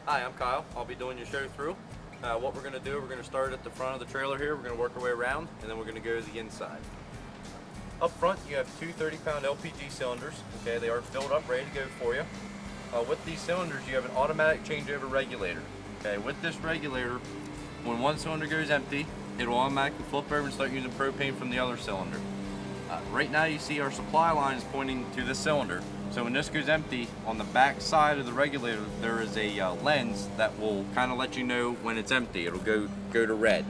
Hi, I'm Kyle. I'll be doing your show through. What we're going to do, we're going to start at the front of the trailer here. We're going to work our way around, and then we're going to go to the inside. Up front, you have two 30-pound LPG cylinders. Okay, they are filled up, ready to go for you. With these cylinders, you have an automatic changeover regulator. Okay, with this regulator, when one cylinder goes empty, it will automatically flip over and start using propane from the other cylinder. Right now, you see our supply line is pointing to this cylinder. So when this goes empty, on the back side of the regulator, there is a lens that will kind of let you know when it's empty. It'll go to red.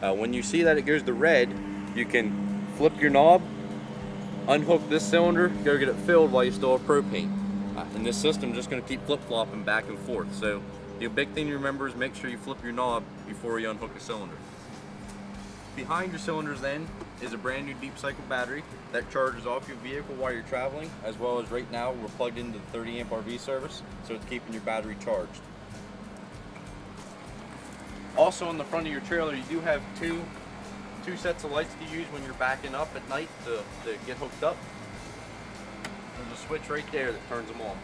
When you see that it goes to red, you can flip your knob, unhook this cylinder, go get it filled while you still have propane. And this system is just going to keep flip-flopping back and forth. So the big thing to remember is make sure you flip your knob before you unhook a cylinder. Behind your cylinders then is a brand new deep cycle battery that charges off your vehicle while you're traveling, as well as right now we're plugged into the 30 amp RV service, so it's keeping your battery charged. Also on the front of your trailer, you do have two sets of lights to use when you're backing up at night to get hooked up. There's a switch right there that turns them on.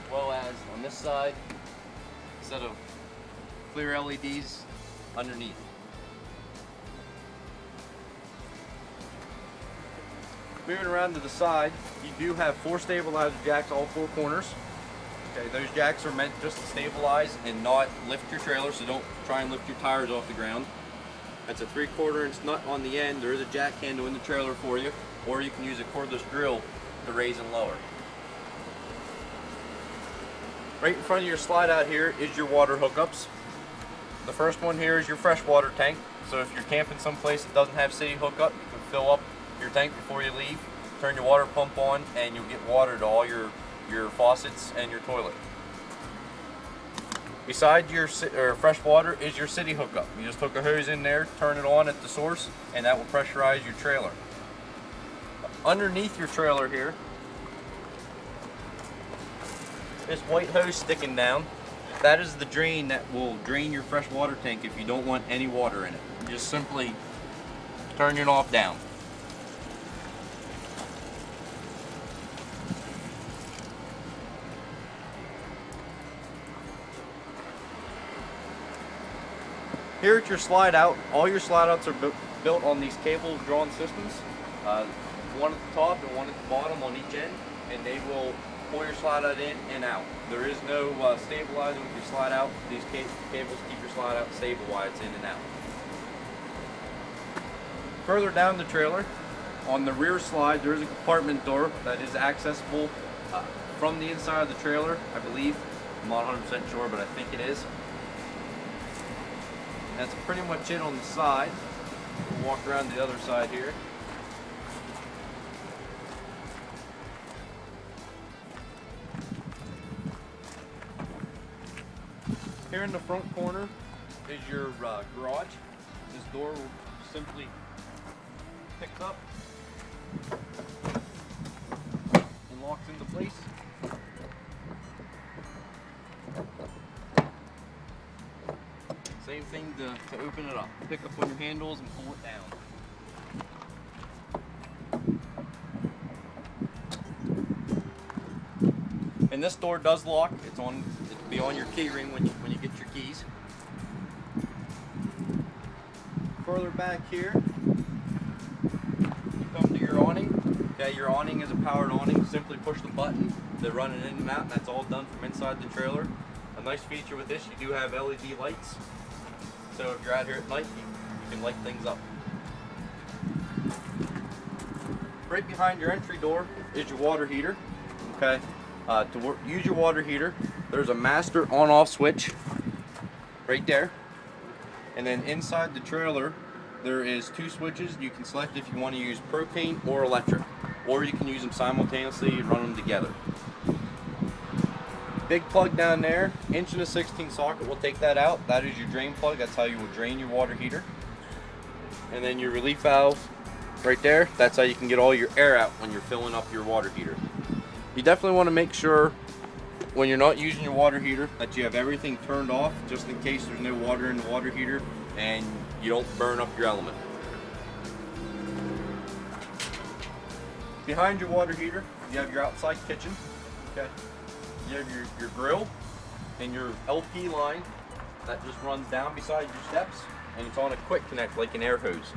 As well as on this side, a set of clear LEDs underneath. Moving around to the side, you do have 4 stabilizer jacks all 4 corners. Okay, those jacks are meant just to stabilize and not lift your trailer, so don't try and lift your tires off the ground. That's a 3/4 inch nut on the end. There is a jack handle in the trailer for you, or you can use a cordless drill to raise and lower. Right in front of your slide out here is your water hookups. The first one here is your freshwater tank. So if you're camping someplace that doesn't have city hookup, you can fill up your tank before you leave, turn your water pump on, and you'll get water to all your faucets and your toilet. Beside your fresh water is your city hookup. You just hook a hose in there, turn it on at the source, and that will pressurize your trailer. Underneath your trailer here, this white hose sticking down, that is the drain that will drain your fresh water tank if you don't want any water in it. You just simply turn your knob down. Here at your slide out, all your slide outs are built on these cable drawn systems. One at the top and one at the bottom on each end, and they will pull your slide out in and out. There is no stabilizing with your slide out. These cables keep your slide out stable while it's in and out. Further down the trailer, on the rear slide, there is a compartment door that is accessible from the inside of the trailer, I believe. I'm not 100% sure, but I think it is. That's pretty much it on the side. We'll walk around the other side here. Here in the front corner is your garage. This door will simply pick up and locks into place. Same thing to open it up. Pick up on your handles and pull it down. And this door does lock. It'll be on your key ring when you get your keys. Further back here, you come to your awning. Okay, your awning is a powered awning. Simply push the button to run it in and out, and that's all done from inside the trailer. A nice feature with this, you do have LED lights. So if you're out here at night, you can light things up. Right behind your entry door is your water heater. Okay, to use your water heater, there's a master on-off switch right there. And then inside the trailer, there is 2 switches. You can select if you want to use propane or electric, or you can use them simultaneously and run them together. Big plug down there, 1.16" socket, we'll take that out. That is your drain plug. That's how you will drain your water heater. And then your relief valve right there, that's how you can get all your air out when you're filling up your water heater. You definitely want to make sure when you're not using your water heater that you have everything turned off, just in case there's no water in the water heater and you don't burn up your element. Behind your water heater, you have your outside kitchen. Okay. You have your grill and your LP line that just runs down beside your steps, and it's on a quick connect like an air hose.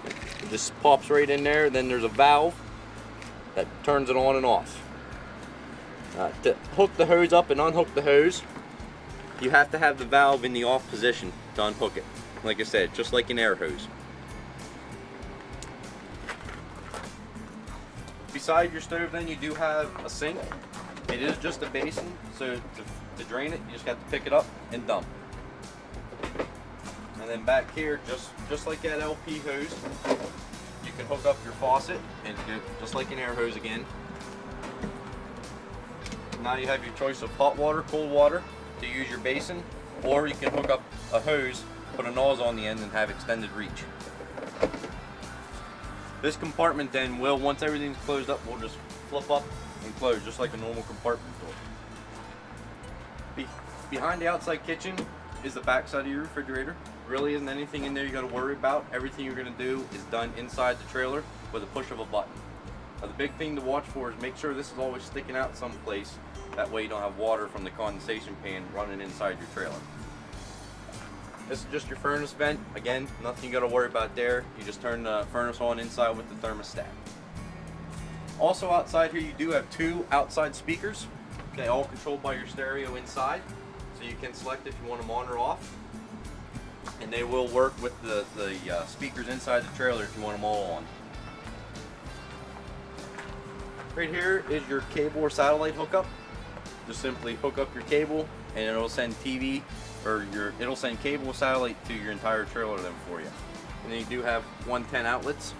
It just pops right in there. Then there's a valve that turns it on and off. To hook the hose up and unhook the hose, you have to have the valve in the off position to unhook it. Like I said, just like an air hose. Beside your stove then you do have a sink. It is just a basin, so to drain it you just have to pick it up and dump. And then back here, just like that LP hose, you can hook up your faucet and just like an air hose again. Now you have your choice of hot water, cold water to use your basin, or you can hook up a hose, put a nozzle on the end, and have extended reach. This compartment then will, once everything's closed up, will just flip up and close just like a normal compartment door. Behind the outside kitchen is the back side of your refrigerator. Really isn't anything in there you got to worry about. Everything you're going to do is done inside the trailer with a push of a button. Now, the big thing to watch for is make sure this is always sticking out someplace. That way you don't have water from the condensation pan running inside your trailer. This is just your furnace vent. Again, nothing you got to worry about there. You just turn the furnace on inside with the thermostat. Also outside here you do have two outside speakers. Okay, all controlled by your stereo inside. So you can select if you want them on or off. And they will work with the speakers inside the trailer if you want them all on. Right here is your cable or satellite hookup. Just simply hook up your cable and it'll send TV or it'll send cable or satellite to your entire trailer then for you. And then you do have 110 outlets.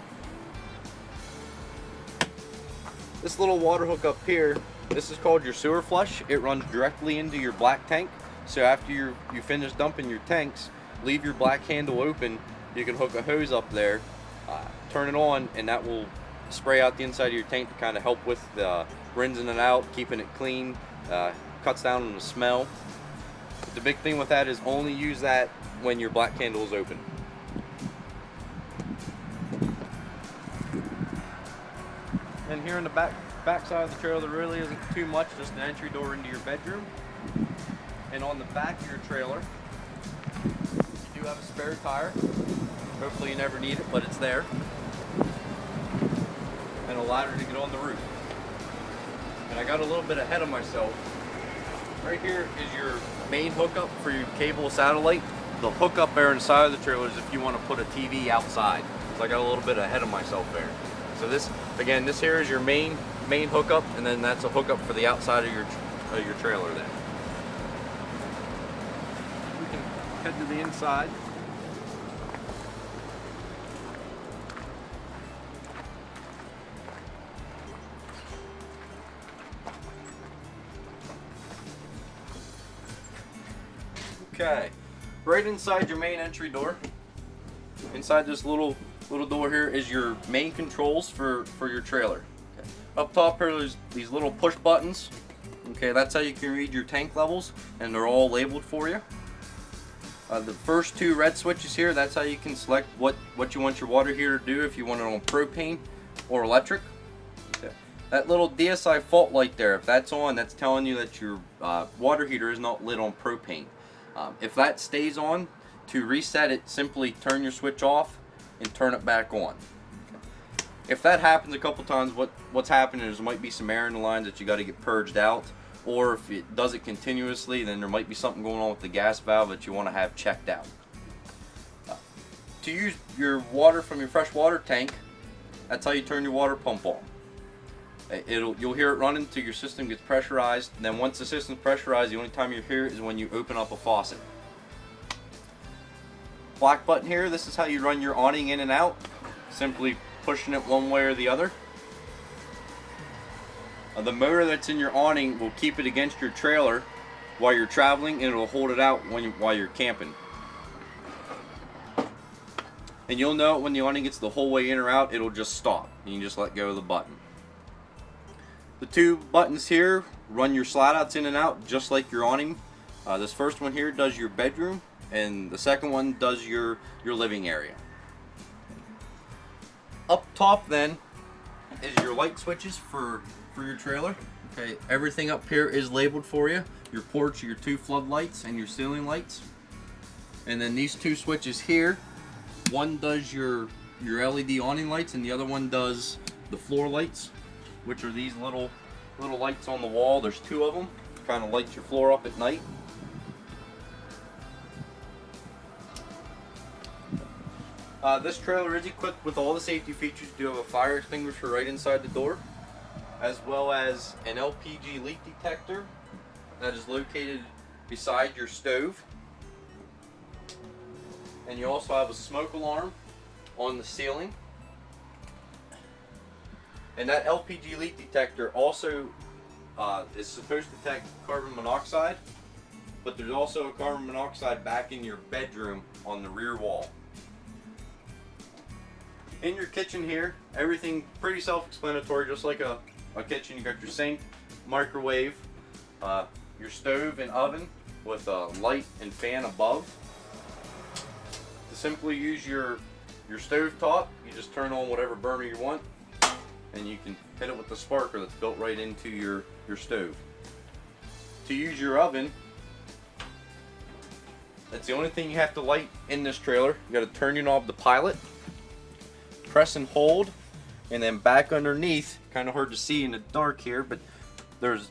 This little water hook up here, this is called your sewer flush. It runs directly into your black tank. So after you finish dumping your tanks, leave your black handle open. You can hook a hose up there, turn it on, and that will spray out the inside of your tank to kind of help with rinsing it out, keeping it clean, cuts down on the smell. But the big thing with that is only use that when your black handle is open. And here in the back side of the trailer there really isn't too much, just an entry door into your bedroom. And on the back of your trailer you do have a spare tire. Hopefully you never need it, but it's there. And a ladder to get on the roof. And I got a little bit ahead of myself. Right here is your main hookup for your cable satellite. The hookup there inside of the trailer is if you want to put a TV outside. So I got a little bit ahead of myself there. So this here is your main hookup, and then that's a hookup for the outside of your trailer then. We can head to the inside. Okay, right inside your main entry door, inside this little door here is your main controls for your trailer. Okay. Up top here there's these little push buttons. Okay, that's how you can read your tank levels, and they're all labeled for you. The first two red switches here, that's how you can select what you want your water heater to do, if you want it on propane or electric. Okay. That little DSI fault light there, if that's on, that's telling you that your water heater is not lit on propane. If that stays on, to reset it, simply turn your switch off and turn it back on. If that happens a couple times, what's happening is there might be some air in the lines that you got to get purged out, or if it does it continuously, then there might be something going on with the gas valve that you want to have checked out. To use your water from your fresh water tank, that's how you turn your water pump on. You'll hear it running until your system gets pressurized, and then once the system's pressurized, the only time you hear it is when you open up a faucet. Black button here, this is how you run your awning in and out, simply pushing it one way or the other. The motor that's in your awning will keep it against your trailer while you're traveling, and it'll hold it out while you're camping. And you'll know when the awning gets the whole way in or out, it'll just stop, and you just let go of the button. The two buttons here run your slide outs in and out just like your awning. This first one here does your bedroom, and the second one does your living area. Up top then is your light switches for your trailer. Okay, everything up here is labeled for you. Your porch, your 2 floodlights, and your ceiling lights. And then these 2 switches here, one does your LED awning lights, and the other one does the floor lights, which are these little lights on the wall. There's 2 of them. Kind of lights your floor up at night. This trailer is equipped with all the safety features. You do have a fire extinguisher right inside the door, as well as an LPG leak detector that is located beside your stove. And you also have a smoke alarm on the ceiling. And that LPG leak detector also is supposed to detect carbon monoxide, but there's also a carbon monoxide back in your bedroom on the rear wall. In your kitchen here, everything pretty self-explanatory, just like a kitchen. You got your sink, microwave, your stove and oven with a light and fan above. To simply use your stove top, you just turn on whatever burner you want, and you can hit it with the sparker that's built right into your stove. To use your oven, that's the only thing you have to light in this trailer. You got to turn your knob to pilot, press and hold, and then back underneath, kind of hard to see in the dark here, but there's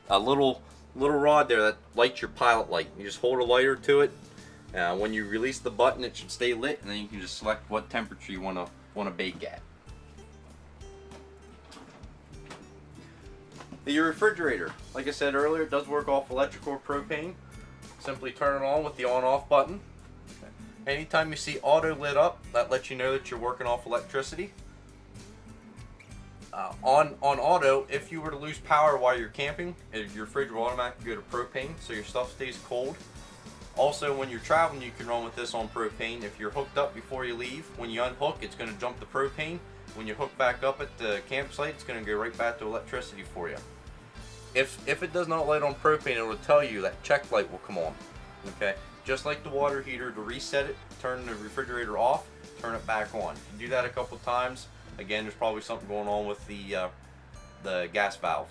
a little rod there that lights your pilot light. You just hold a lighter to it. When you release the button, it should stay lit, and then you can just select what temperature you want to bake at. Your refrigerator, like I said earlier, it does work off electric or propane. Simply turn it on with the on-off button. Anytime you see auto lit up, that lets you know that you're working off electricity. On auto, if you were to lose power while you're camping, your fridge will automatically go to propane, so your stuff stays cold. Also, when you're traveling, you can run with this on propane. If you're hooked up before you leave, when you unhook, it's going to jump to propane. When you hook back up at the campsite, it's going to go right back to electricity for you. If it does not light on propane, it will tell you that check light will come on. Okay, just like the water heater, to reset it, turn the refrigerator off, turn it back on. If you do that a couple times, again, there's probably something going on with the gas valve.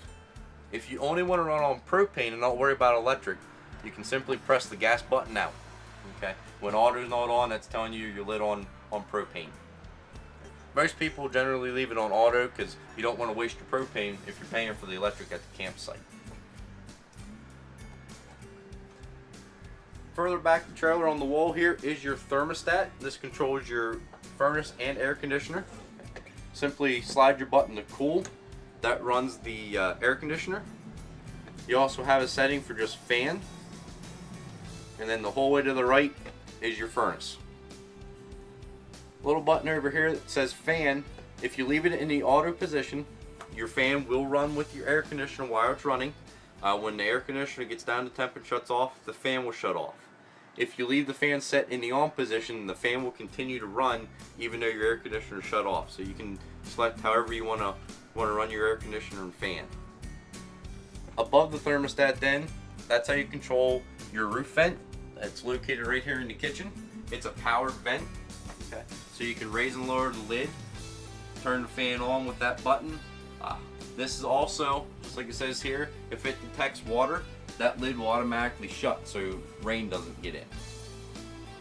If you only want to run on propane and not worry about electric, you can simply press the gas button out. Okay, when auto's not on, that's telling you you're lit on propane. Most people generally leave it on auto because you don't want to waste your propane if you're paying for the electric at the campsite. Further back the trailer on the wall here is your thermostat. This controls your furnace and air conditioner. Simply slide your button to cool. That runs the air conditioner. You also have a setting for just fan. And then the whole way to the right is your furnace. Little button over here that says fan. If you leave it in the auto position, your fan will run with your air conditioner while it's running. When the air conditioner gets down to temp and shuts off, the fan will shut off. If you leave the fan set in the on position, the fan will continue to run even though your air conditioner is shut off. So you can select however you want to run your air conditioner and fan. Above the thermostat then, that's how you control your roof vent. That's located right here in the kitchen. It's a powered vent. Okay. So you can raise and lower the lid, turn the fan on with that button. This is also, just like it says here, if it detects water, that lid will automatically shut so rain doesn't get in.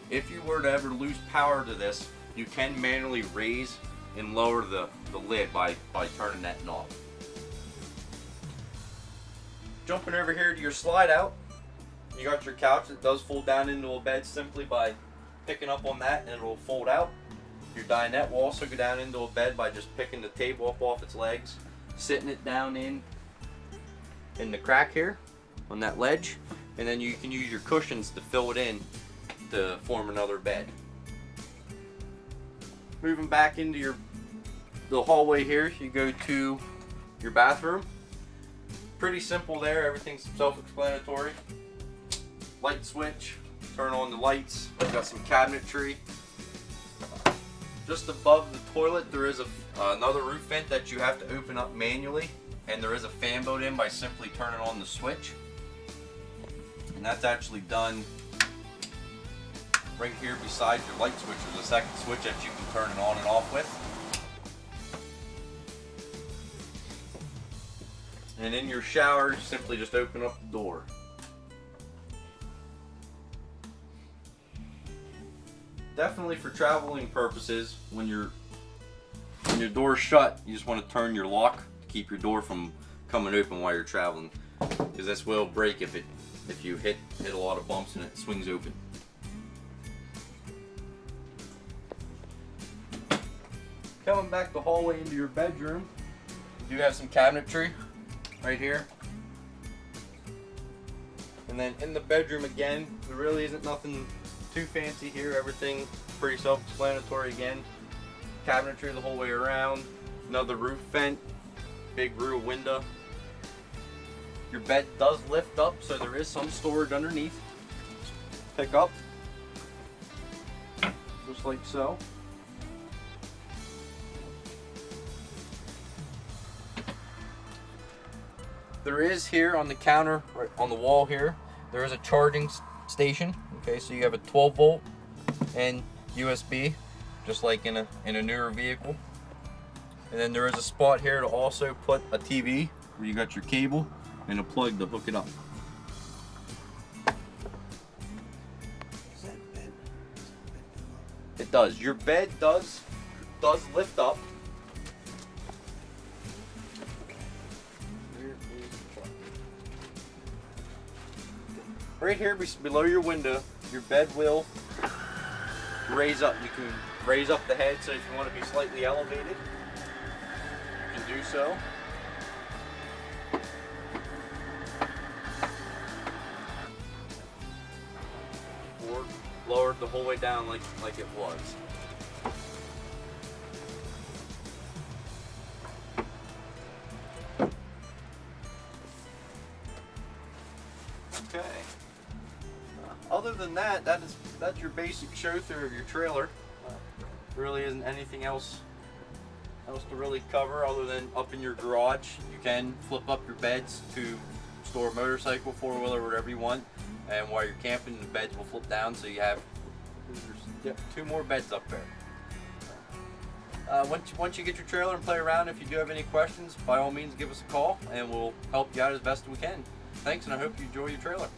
If you were to ever lose power to this, you can manually raise and lower the lid by turning that knob. Jumping over here to your slide out, you got your couch that does fold down into a bed simply by picking up on that, and it will fold out. Your dinette will also go down into a bed by just picking the table up off its legs, sitting it down in the crack here on that ledge, and then you can use your cushions to fill it in to form another bed. Moving back into the hallway here, you go to your bathroom. Pretty simple there, everything's self-explanatory. Light switch, turn on the lights. I've got some cabinetry. Just above the toilet there is another roof vent that you have to open up manually, and there is a fan built in by simply turning on the switch. And that's actually done right here beside your light switch. There's a second switch that you can turn it on and off with. And in your shower, simply just open up the door. Definitely for traveling purposes, when your door's shut, you just want to turn your lock to keep your door from coming open while you're traveling, because this will break if you hit a lot of bumps and it swings open. Coming back the hallway into your bedroom, you do have some cabinetry right here. And then in the bedroom again, there really isn't nothing too fancy here. Everything pretty self-explanatory again. Cabinetry the whole way around. Another roof vent, big rear window. Your bed does lift up, so there is some storage underneath. Pick up, just like so. There is here on the counter, right on the wall here, there is a charging station. Okay, so you have a 12 volt and USB, just like in a newer vehicle. And then there is a spot here to also put a TV, where you got your cable and a plug to hook it up. It does. Your bed does lift up. Right here below your window, your bed will raise up. You can raise up the head, so if you want to be slightly elevated, you can do so. Or lower it the whole way down like it was. Okay. Other than that, that's your basic show through of your trailer. There really isn't anything else to really cover other than up in your garage. You can flip up your beds to store a motorcycle, four-wheeler, whatever you want. And while you're camping, the beds will flip down, so you have 2 more beds up there. Once you get your trailer and play around, if you do have any questions, by all means give us a call and we'll help you out as best we can. Thanks, and I hope you enjoy your trailer.